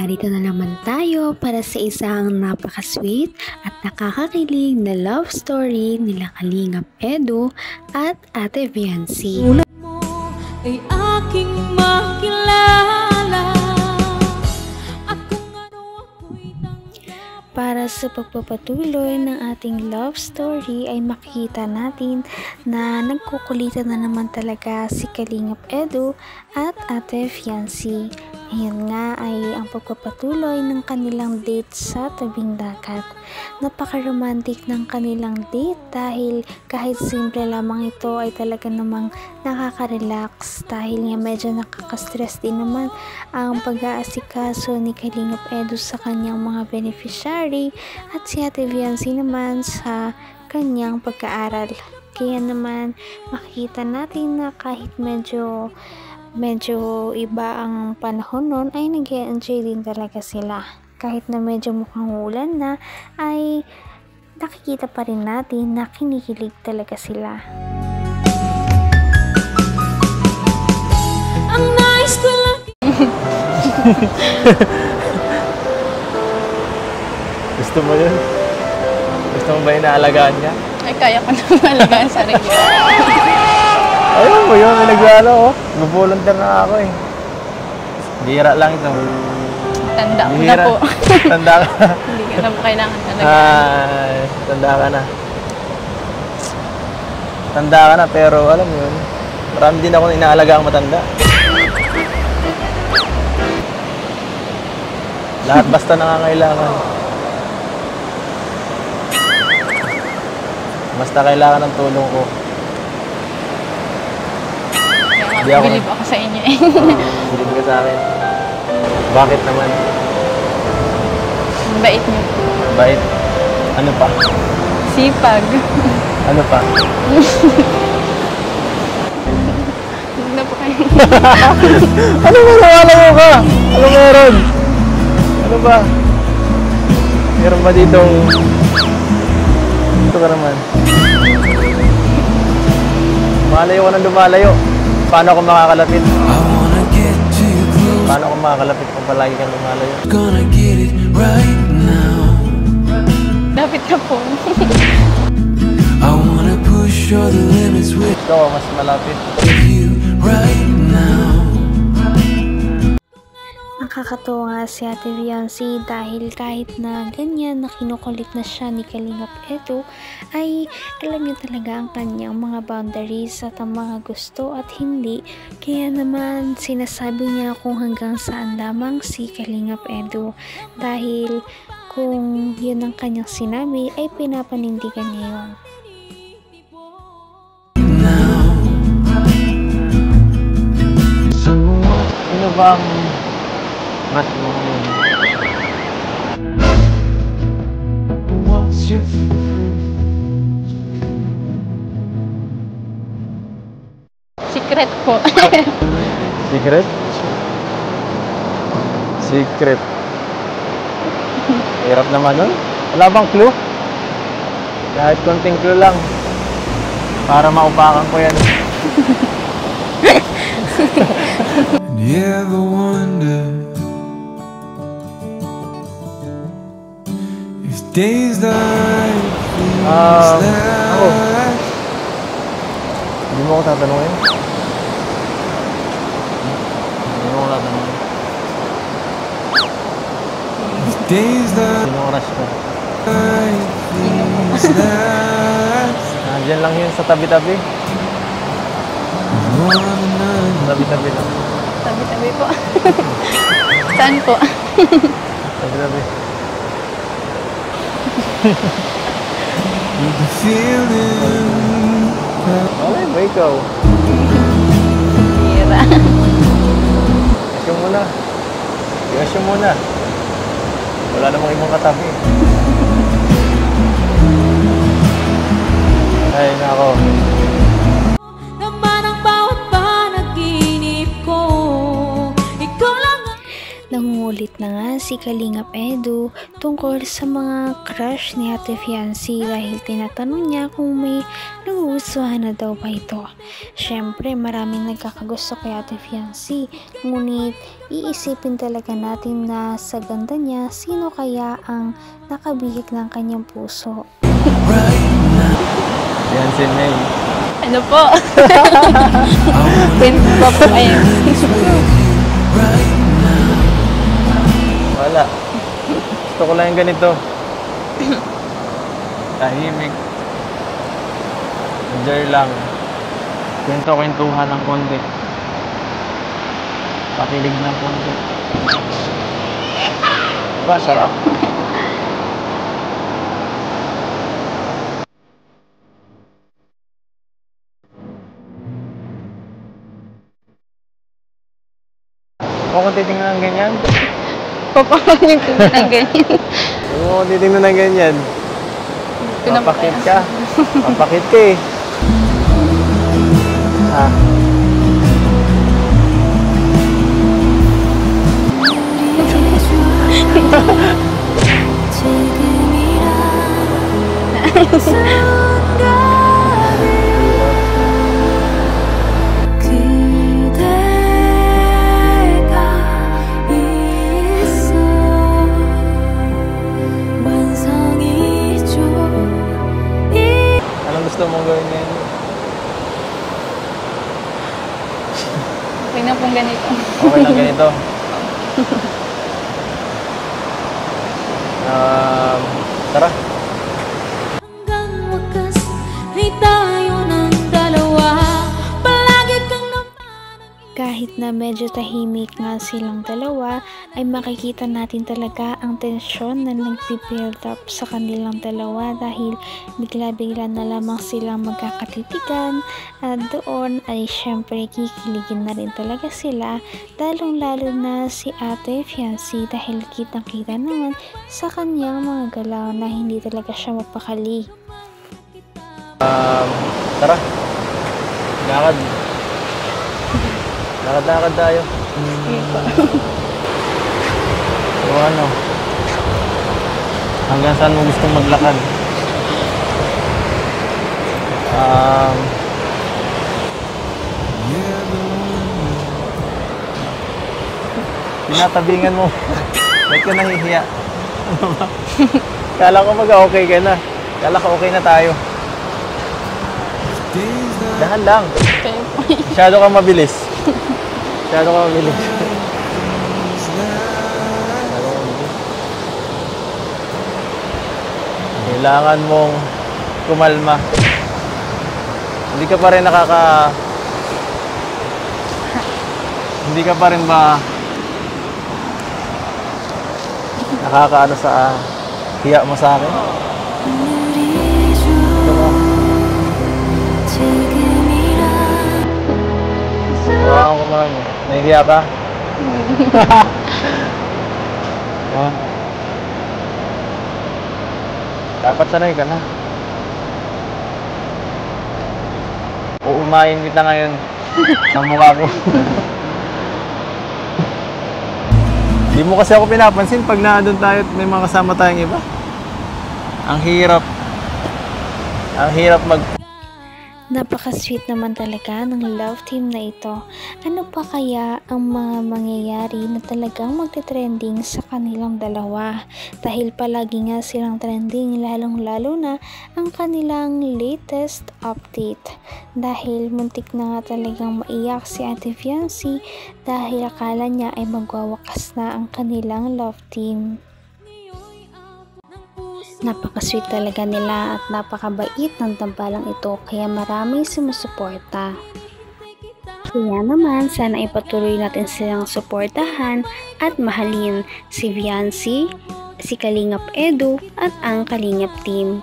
narito na naman tayo para sa isang napaka-sweet at nakakakilig na love story nila Kalingap Edu at Ate Viancy. Tulad mo ay aking makilala at kung ano ako'y tanggap. Para sa pagpapatuloy ng ating love story ay makikita natin na nagkukulitan na naman talaga si Kalingap Edu at Ate Viancy. Ngayon nga ay ang pagpapatuloy ng kanilang date sa tabing dagat. Napaka-romantic ng kanilang date dahil kahit simple lamang ito ay talaga namang nakaka-relax dahil nga medyo nakaka-stress din naman ang pag-aasikaso ni Kalingap Edu sa kanyang mga beneficiary at si Ate Viancy naman sa kanyang pagkaaral. Kaya naman makikita natin na kahit medyo iba ang panahon nun ay nag-enjoy din talaga sila. Kahit na medyo mukhang ulan na ay nakikita pa rin natin na kinikilig talaga sila. Ang nais ko lang Gusto mo yun? Gusto mo ba inaalagaan niya? Ay, kaya ko na malagaan sarili ko. Ayun mo yun, nag-ano oh. Nag-volunteer na ako eh. Bihira lang ito. Tanda ko na Bihira. po. Tanda ka. Hindi ka na po kailangan talaga. Ay, tanda ka na. Tanda ka na, pero alam mo yun, marami din ako na inaalagaan matanda. Lahat basta nangangailangan. Basta kailangan ng tulong ko. Hindi ako Bilib ako sa inyo eh. Bilib ka sa akin. Bakit naman? Ang bait niyo po. Bait? Ano pa? Sipag. Ano pa? Huwag na po kayo. Ano ba? Nawala mo ka? Ano meron? Ano ba? Meron ba ditong... Ito ka naman. Lumalayo ka ng lumalayo. Paano ako makakalapit? Paano ako makakalapit kung palagi kang lumalayo? Dapat ka po. Ito, mas malapit. Nakakatuwa nga si Ate Viancy dahil kahit na ganyan na kinukulit na siya ni Kalingap Edu ay alam niya talaga ang kanyang mga boundaries at ang mga gusto at hindi. Kaya naman sinasabi niya kung hanggang saan lamang si Kalingap Edu dahil kung yun ang kanyang sinabi ay pinapanindigan niya yun. Ano bang mat mo ngayon? Secret po. Secret? Secret. Hirap naman nun. Wala bang clue? Kahit konting clue lang. Para maupakan ko yan. You ever wonder if days like these last? Hindi mo ako tatanungin. Hindi mo ako tatanungin. Days Sino oras ka? like these last. Nandiyan lang yun sa tabi-tabi. One another. Tabi-tabi lang. Tabi-tabi po. Saan po? Tabi-tabi. With the feeling. Malay ba ikaw? Hira. Asyo muna. Asyo muna. Wala namang ibang katabi. Ay, nako. naman ang bawat panaginip ko. Ikaw lang ang Sumulit na nga si Kalingap Edu tungkol sa mga crush ni Ate Fiancy dahil tinatanong niya kung may nagugustuhan na daw ba ito. Syempre maraming nagkakagusto kay Ate Fiancy, ngunit iisipin talaga natin na sa ganda niya, sino kaya ang nakabihag ng kanyang puso. Fiancé May. Ano po? Queen po po kayo. Wala. Gusto ko lang yung ganito. Tahimik. Enjoy lang. Kwento-kwentuhan ng konti. Pakilig ng konti. Diba, sarap. Huwag kong titingnan ng ganyan. Papakot yung tingin ng ganyan. Huwag kong titingnan ng ganyan. Papakit ka. Papakit ka eh. Ha? Anong gusto mong gawin ngayon? Okay na pong ganito. Okay lang ganito. Tara. Hanggang wakas ay tayo ng dalawa. Palagi kang Kahit na medyo tahimik nga silang dalawa, ay makikita natin talaga ang tensyon na nag-build up sa kanilang dalawa dahil bigla-bigla na lamang silang magkakatitigan at doon ay syempre kikiligin na rin talaga sila, lalong-lalo na si Ate Fiancy dahil kitang-kita naman sa kanyang mga galaw na hindi talaga siya mapakali. Tara. Lakad. Lakad-lakad tayo. So ano? Hanggang saan mo gustong maglakad? Tinatabingan mo. Ba't ka nahihiya? Ano ba? Kala ko mag-okay ka na. Kala ko okay na tayo. Dahan lang. Kayo po. Masyado ka mabilis. Masyado ka mabilis. Kailangan mong kumalma. Hindi ka pa rin hindi ka pa rin ba nakakaano sa hiya mo sa akin? Wow, kumain mo. Nahihiya ka? Dapat sanay ka na. Uumayin kita ngayon sa mukha ko. Di mo kasi ako pinapansin pag naandun tayo at may mga kasama tayong iba. Ang hirap. Ang hirap Napaka-sweet naman talaga ng love team na ito. Ano pa kaya ang mga mangyayari na talagang magte-trending sa kanilang dalawa? Dahil palagi nga silang trending, lalong-lalo na ang kanilang latest update. Dahil muntik na nga talagang maiyak si Ate Fiancy dahil akala niya ay magwawakas na ang kanilang love team. Napaka-sweet talaga nila at napakabait ng tambalang ito kaya maraming sumusuporta. Kaya naman sana ipatuloy natin silang suportahan at mahalin si Fiancy, si Kalingap Edu at ang Kalingap team.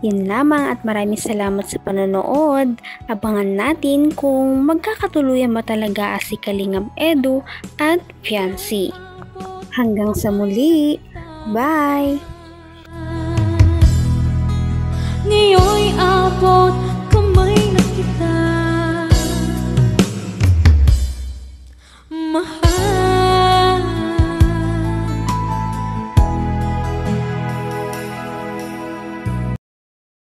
Yun lamang at maraming salamat sa panonood. Abangan natin kung magkakatuluyan ba talaga si Kalingap Edu at Fiancy. Hanggang sa muli! Bye! Ngayon'y abot